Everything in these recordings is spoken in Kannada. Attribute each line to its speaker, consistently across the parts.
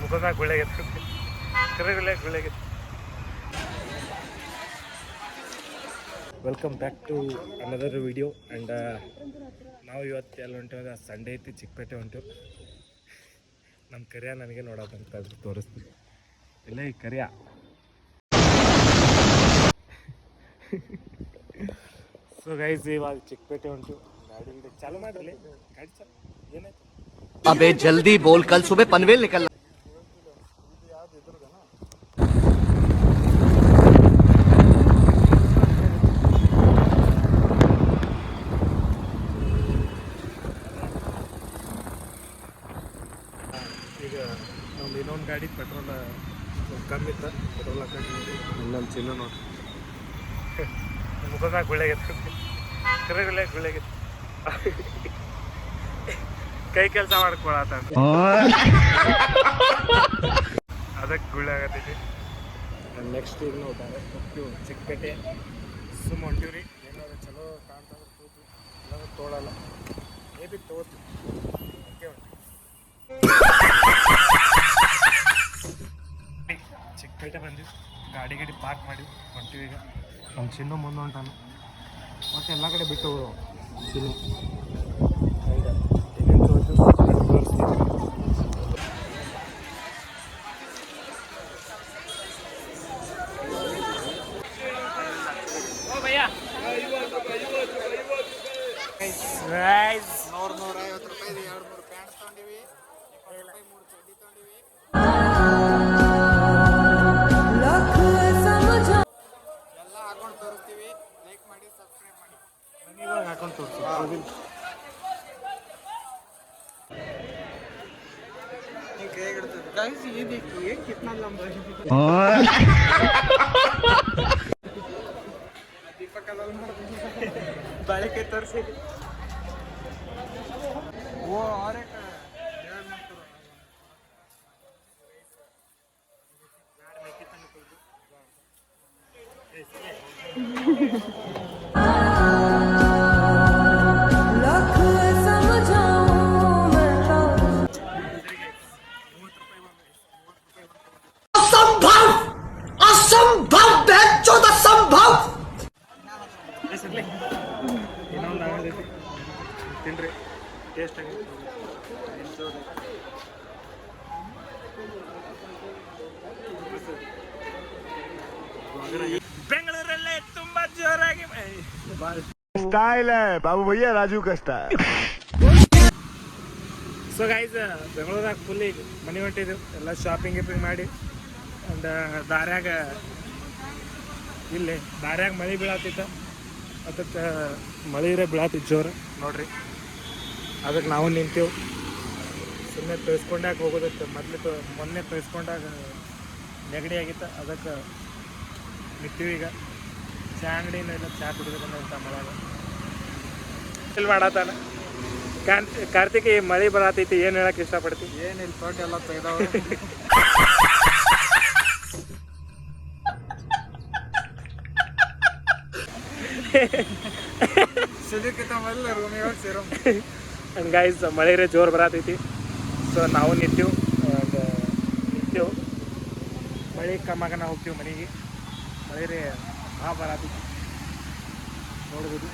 Speaker 1: ಮುಖದಾಗ ಗುಳ್ಳೆಗೈತೆ ಕರೆ ಗುಳ್ಳೆಗೈತೆ. Welcome back to another video. And ನಾವು ಇವತ್ತು ಎಲ್ಲ ಹೊಂಟೇವೆ, ಸಂಡೇ ಐತಿ, ಚಿಕ್ಕಪೇಟೆ ಹೊಂಟೇವು. ನಮ್ಮ ಕರಿಯ ನನಗೆ ನೋಡೋದಂತ ತೋರಿಸ್ತೀವಿ. ಇಲ್ಲ ಈ ಕರಿಯ ಸೊ ಗೈಸ್ ಇವಾಗ ಚಿಕ್ಕಪೇಟೆ ಹೊಂಟು. ಗಾಡಿ ಚಾಲು ಮಾಡ್ರಿ, ಗಾಡಿ ಚಾಲು. ಏನಾಯ್ತು?
Speaker 2: अबे जल्दी बोल, कल सुबह पनवेल निकलना.
Speaker 1: ಈಗ ನಮ್ದು ಇನ್ನೊಂದು ಗಾಡಿ ಪೆಟ್ರೋಲ್ ಕಮ್ಮಿ ಇತ್ತು, ಪೆಟ್ರೋಲ್ ಹಾಕಿ ಇನ್ನೊಂದು ಚಿನ್ನ ನೋಡಿ ಮುಖದಾಗ ಗುಳ್ಳೆಗೈತೆ ಕರೆ ಗುಳ್ಳೆಗೈತೆ. ಕೈ ಕೆಲಸ ಮಾಡ್ಕೊಳತ್ತ ಅದಕ್ಕೆ ಗುಳ್ಳೆ ಆಗತ್ತೈತಿ. ನೆಕ್ಸ್ಟ್ ಈಗ ನಾವು ಡೈರೆಕ್ಟ್ ಹೋಗ್ತೀವಿ ಚಿಕ್ಕಪೇಟೆ. ಸುಮ್ಮ ಹೊಂಟೀವ್ರಿ. ಏನಾದ್ರು ಚಲೋ ಕಾಣ್ತಂದ್ರೆ ತೋತು, ಇಲ್ಲಾಂದ್ರೆ ತೋಳಲ್ಲ. ಮೇ ಬಿ ತೋತು ಓಕೆ ಹೊಂಟೀವಿ. ಚಿಕ್ಕಪೇಟೆ ಬಂದಿವಿ, ಗಾಡಿ ಪಾರ್ಕ್ ಮಾಡಿ ಹೊಂಟೀವಿ. ಈಗ ನಮ್ಮ ಚಿನ್ನು ಮುಂದೆ ಹೊಂಟಾನು. ಮತ್ತು ಎಲ್ಲ ಕಡೆ ಬಿಟ್ಟು ಹೋಗೋದು ಚಿನ್ನು. ಏನೇನು ತೋರಿಸ್ತೀವಿ.
Speaker 3: ₹150 200 ಪ್ಯಾಂಟ್ ತೊಗೊಂಡಿವಿ, ₹20 3 ಚಡ್ಡಿ ತೊಗೊಂಡಿವಿ. ಎಲ್ಲ ಹಾಕೊಂಡು ತೋರಿಸ್ತೀವಿ. ಲೈಕ್ ಮಾಡಿ, ಸಬ್ಸ್ಕ್ರೈಬ್ ಮಾಡಿ.
Speaker 1: ಇವಾಗ ಹಾಕೊಂಡು ತೋರಿಸ್ತೀವಿ.
Speaker 3: गाइस ये देखिए कितना लंबा है. दीपक बड़े के तौर से वो और एक
Speaker 1: ಇನ್ನೊಂದು ಆಗೈತಿ ತಿನ್ರಿ, ಟೇಸ್ಟ್ ಆಗೈತಿ. ಬೆಂಗಳೂರಲ್ಲೇ ತುಂಬಾ ಜೋರಾಗಿ
Speaker 4: स्टाइल है बाबू भैया, राजू का स्टाइल.
Speaker 1: ಸೊ ಗೈಸ್ ಬೆಂಗಳೂರಾಗ ಫುಲ್ ಈಗ ಮನೆ ಹೊಂಟಿದ್ದೆವು. ಎಲ್ಲ ಶಾಪಿಂಗ್ ಮಾಡಿ. ಆ್ಯಂಡ್ ದಾರ್ಯಾಗ ಮಳೆ ಬೀಳತ್ತಿತ್ತು. ಅದಕ್ಕೆ ಮಳೆ ಬೀಳತ್ತಿತ್ತು ಜೋರು ನೋಡ್ರಿ. ಅದಕ್ಕೆ ನಾವು ನಿಂತೇವು. ಸುಮ್ಮನೆ ತೊಯ್ಸ್ಕೊಂಡಾಗ ಹೋಗೋದಕ್ಕೆ ಮೊನ್ನೆ ತೊಯ್ಸ್ಕೊಂಡಾಗ ನೆಗಡಿ ಆಗಿತ್ತು. ಅದಕ್ಕೆ ನಿಂತೀವಿ. ಈಗ ಚಾ ಅಂಗಡಿನ ಇಲ್ಲ, ಚಾ ಕುಡಿಬೇಕಂತ ಮಳೆಯಾಗ ಇಲ್ಲಿ ಮಾಡತ್ತಾನ. ಕಾರ್ತಿಕ್ ಮಳೆ ಬರತೈತಿ, ಏನು ಹೇಳಕ್ಕೆ ಇಷ್ಟಪಡ್ತೀವಿ?
Speaker 3: ಏನಿಲ್ಲ, ತೊಟ್ಟಿ ಎಲ್ಲ ತೆಗ್ದಾವ.
Speaker 1: ಗೈಸ್ ಮಳೆ ಜೋರು ಬರತೈತಿ. ಸೊ ನಾವು ನಿಂತೀವಿ. ಮಳೆ ಕಮ್ಮಾಗ ನಾವು ಹೋಗ್ತೀವಿ ಮನೆಗೆ. ಮಳೆ ಬರತೈತಿ ನೋಡ್ಬೋದು.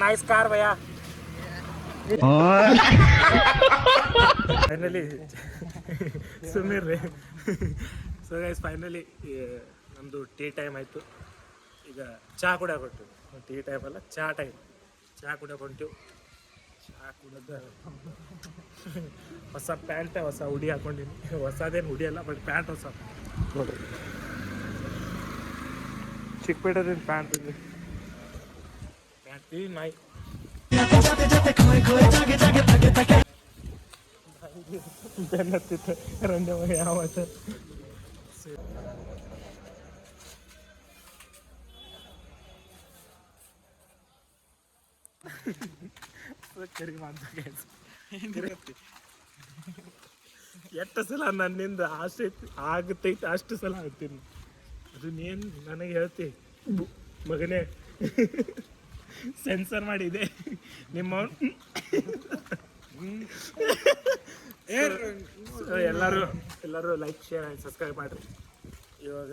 Speaker 1: Nice car bhaiya. ಫೈನಲಿ ಸುಮ್ಮನೆ. ಸೊ ಗೈಸ್ ಫೈನಲಿ ನಮ್ಮದು ಟೀ ಟೈಮ್ ಆಯಿತು. ಈಗ ಚಹಾ ಕುಡಿಯೋಕೆ ಹೊಂಟು. ಟೀ ಟೈಮ್ ಅಲ್ಲ, ಚಹಾ ಟೈಮ್. ಚಹಾ ಕುಡಿಯೋಕೆ ಹೊಂಟೀವಿ. ಚಹಾ ಕುಡಿದ ಹೊಸ ಪ್ಯಾಂಟ್, ಹೊಸ ಹುಡಿ ಹಾಕೊಂಡಿನಿ. ಹೊಸದೇನು ಹುಡಿ ಅಲ್ಲ, ಬಟ್ ಪ್ಯಾಂಟ್ ಹೊಸ ನೋಡ್ರಿ. ಚಿಕ್ಕಪೇಟೆದಿಂದ ಪ್ಯಾಂಟ್ ಈ ನಾಯಿ ಬೆನ್ನತ್ತಿತ್ತು ರಂಜ ಯಾವತ್ತು. ಕರಿ ಮಾಡ್ಬೇಕು ಎಷ್ಟು ಸಲ ನನ್ನಿಂದ ಆಸೆ ಆಗತೈತೆ ಅಷ್ಟು ಸಲ ಆಗ್ತೀನಿ. ಅದು ನೀನು ನನಗೆ ಹೇಳ್ತಿ ಮಗನೇ ಸೆನ್ಸರ್ ಮಾಡಿದೆ ನಿಮ್ಮ ಎಲ್ಲರೂ ಲೈಕ್ ಶೇರ್ ಆ್ಯಂಡ್ ಸಬ್ಸ್ಕ್ರೈಬ್ ಮಾಡಿರಿ. ಇವಾಗ